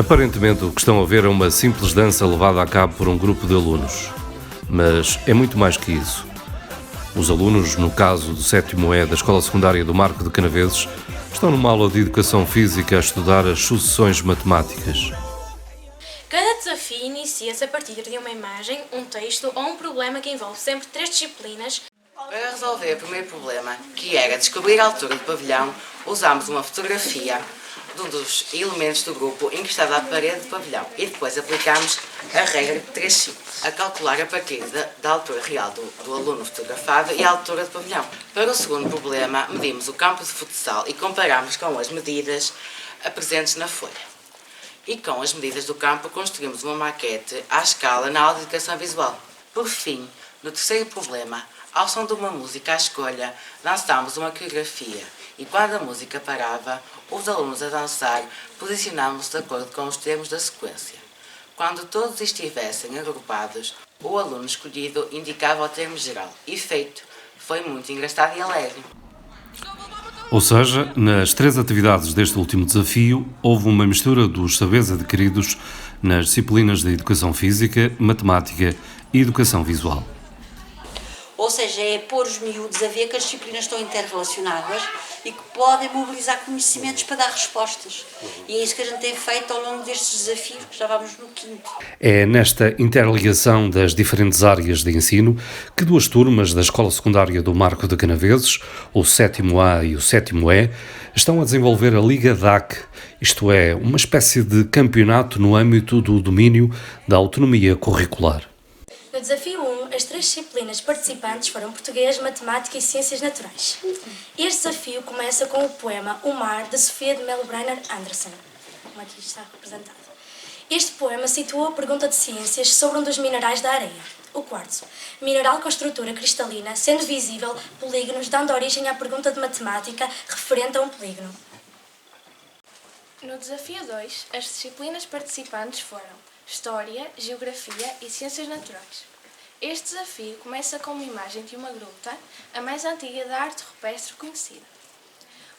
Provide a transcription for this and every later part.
Aparentemente, o que estão a ver é uma simples dança levada a cabo por um grupo de alunos. Mas é muito mais que isso. Os alunos, no caso do 7º E da Escola Secundária do Marco de Canaveses, estão numa aula de Educação Física a estudar as sucessões matemáticas. Cada desafio inicia-se a partir de uma imagem, um texto ou um problema que envolve sempre 3 disciplinas. Para resolver o primeiro problema, que era descobrir a altura do pavilhão, usámos uma fotografia de um dos elementos do grupo encostado à parede do pavilhão e depois aplicámos a regra de 3 ciclos, a calcular a partir da altura real do aluno fotografado e a altura do pavilhão. Para o segundo problema, medimos o campo de futsal e comparámos com as medidas presentes na folha. E com as medidas do campo construímos uma maquete à escala na aula de educação visual. Por fim, no terceiro problema, ao som de uma música à escolha, dançámos uma coreografia e quando a música parava, os alunos a dançar posicionámos-se de acordo com os termos da sequência. Quando todos estivessem agrupados, o aluno escolhido indicava o termo geral. E feito, foi muito engraçado e alegre. Ou seja, nas 3 atividades deste último desafio, houve uma mistura dos saberes adquiridos nas disciplinas de Educação Física, Matemática e Educação Visual. Ou seja, é pôr os miúdos a ver que as disciplinas estão interrelacionadas e que podem mobilizar conhecimentos para dar respostas. E é isso que a gente tem feito ao longo destes desafios, que já vamos no 5º. É nesta interligação das diferentes áreas de ensino que 2 turmas da Escola Secundária do Marco de Canaveses, o 7º A e o 7º E, estão a desenvolver a Liga DAC, isto é, uma espécie de campeonato no âmbito do domínio da autonomia curricular. No desafio 1, as 3 disciplinas participantes foram Português, Matemática e Ciências Naturais. Este desafio começa com o poema O Mar, de Sofia de Mello-Briner Anderson, como aqui está representado. Este poema situa a pergunta de ciências sobre um dos minerais da areia, o quartzo, mineral com estrutura cristalina, sendo visível polígonos, dando origem à pergunta de matemática referente a um polígono. No desafio 2, as disciplinas participantes foram História, Geografia e Ciências Naturais. Este desafio começa com uma imagem de uma gruta, a mais antiga da arte rupestre conhecida,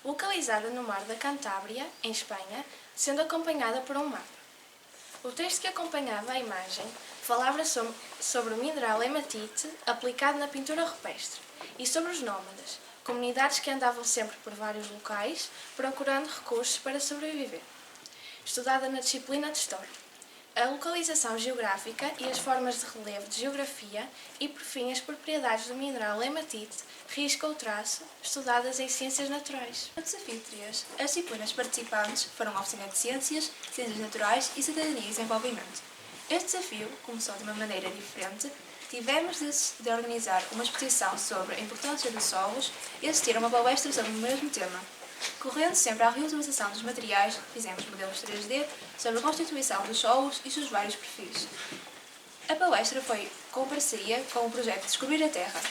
localizada no Mar da Cantábria, em Espanha, sendo acompanhada por um mapa. O texto que acompanhava a imagem falava sobre o mineral hematite aplicado na pintura rupestre e sobre os nómadas, comunidades que andavam sempre por vários locais procurando recursos para sobreviver. Estudada na disciplina de História. A localização geográfica e as formas de relevo de geografia e, por fim, as propriedades do mineral hematite, risco ou traço, estudadas em Ciências Naturais. No desafio 3, as disciplinas participantes foram Oficina de Ciências, Ciências Naturais e Cidadania e Desenvolvimento. Este desafio começou de uma maneira diferente. Tivemos de organizar uma exposição sobre a importância dos solos e assistir a uma palestra sobre o mesmo tema. Correndo sempre à reutilização dos materiais, fizemos modelos 3D sobre a constituição dos solos e seus vários perfis. A palestra foi com parceria com o projeto Descobrir a Terra.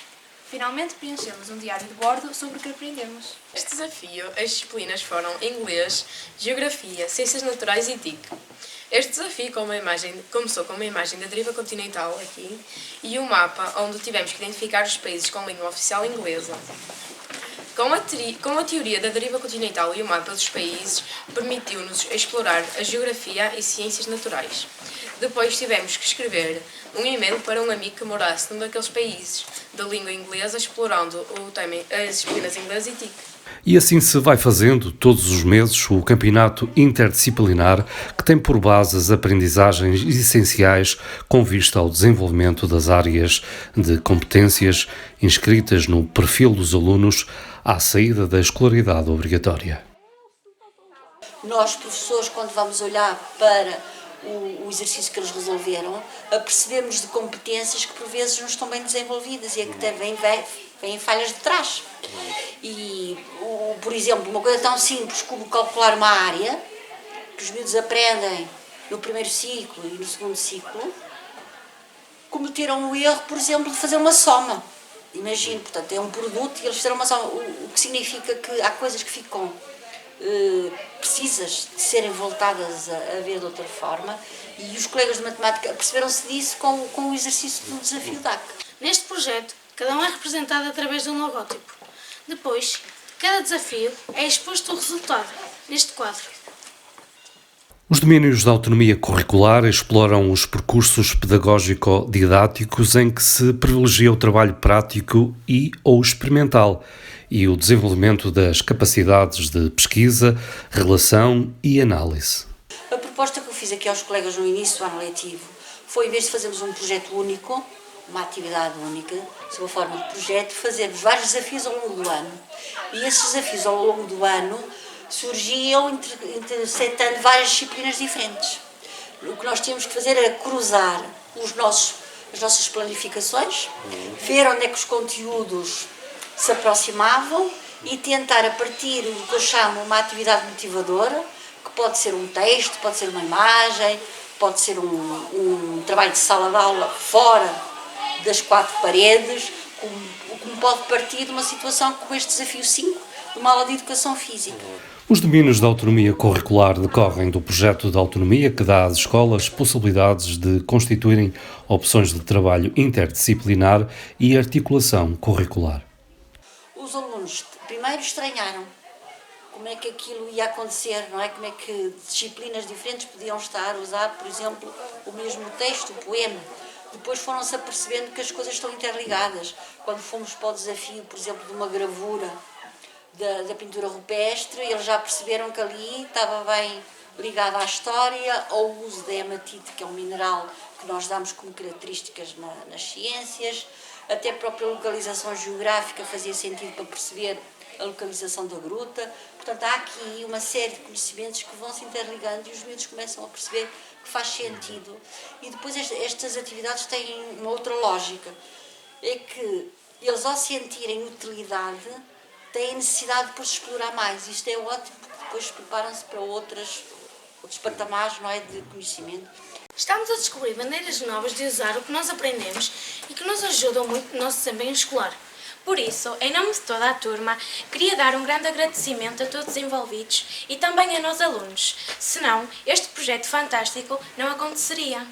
Finalmente preenchemos um diário de bordo sobre o que aprendemos. Neste desafio, as disciplinas foram Inglês, Geografia, Ciências Naturais e TIC. Este desafio começou com uma imagem da deriva continental aqui e um mapa onde tivemos que identificar os países com língua oficial inglesa. Com a teoria da deriva continental e o mapa dos países, permitiu-nos explorar a geografia e ciências naturais. Depois tivemos que escrever um e-mail para um amigo que morasse num daqueles países, da língua inglesa, explorando as disciplinas inglês e TIC. E assim se vai fazendo, todos os meses, o campeonato interdisciplinar que tem por base as aprendizagens essenciais com vista ao desenvolvimento das áreas de competências inscritas no perfil dos alunos à saída da escolaridade obrigatória. Nós, professores, quando vamos olhar para o exercício que eles resolveram, apercebemos de competências que por vezes não estão bem desenvolvidas e é que vêm falhas de trás. E, por exemplo, uma coisa tão simples como calcular uma área, que os miúdos aprendem no primeiro ciclo e no segundo ciclo, cometeram o erro, por exemplo, de fazer uma soma. Imagino, portanto, é um produto e eles fizeram uma soma, o que significa que há coisas que ficam precisas de serem voltadas a ver de outra forma, e os colegas de matemática aperceberam-se disso com o exercício do desafio DAC. Neste projeto, cada um é representado através de um logótipo. Depois, de cada desafio, é exposto o resultado, neste quadro. Os domínios da autonomia curricular exploram os percursos pedagógico-didáticos em que se privilegia o trabalho prático e ou experimental e o desenvolvimento das capacidades de pesquisa, relação e análise. A proposta que eu fiz aqui aos colegas no início do ano letivo foi, em vez de fazermos um projeto único, uma atividade única, sob a forma de projeto, fazermos vários desafios ao longo do ano. E esses desafios ao longo do ano surgiam intersetando várias disciplinas diferentes. O que nós tínhamos que fazer era cruzar as nossas planificações, ver onde é que os conteúdos se aproximavam e tentar, a partir do que eu chamo uma atividade motivadora, que pode ser um texto, pode ser uma imagem, pode ser um trabalho de sala de aula fora das 4 paredes, como pode partir de uma situação como este desafio 5, de uma aula de educação física. Os domínios da autonomia curricular decorrem do projeto de autonomia que dá às escolas possibilidades de constituírem opções de trabalho interdisciplinar e articulação curricular. Os alunos primeiro estranharam como é que aquilo ia acontecer, não é? Como é que disciplinas diferentes podiam estar a usar, por exemplo, o mesmo texto, o poema. Depois foram-se apercebendo que as coisas estão interligadas. Quando fomos para o desafio, por exemplo, de uma gravura da pintura rupestre, eles já perceberam que ali estava bem ligado à história, ao uso da hematite, que é um mineral que nós damos como características nas ciências, até a própria localização geográfica fazia sentido para perceber a localização da gruta. Portanto, há aqui uma série de conhecimentos que vão se interligando e os miúdos começam a perceber que faz sentido. E depois estas atividades têm uma outra lógica, é que eles, ao sentirem utilidade, têm necessidade de se explorar mais. Isto é ótimo, porque depois preparam-se para outros patamares, não é, de conhecimento. Estamos a descobrir maneiras novas de usar o que nós aprendemos e que nos ajudam muito no nosso desempenho escolar. Por isso, em nome de toda a turma, queria dar um grande agradecimento a todos os envolvidos e também a nós alunos. Senão, este projeto fantástico não aconteceria.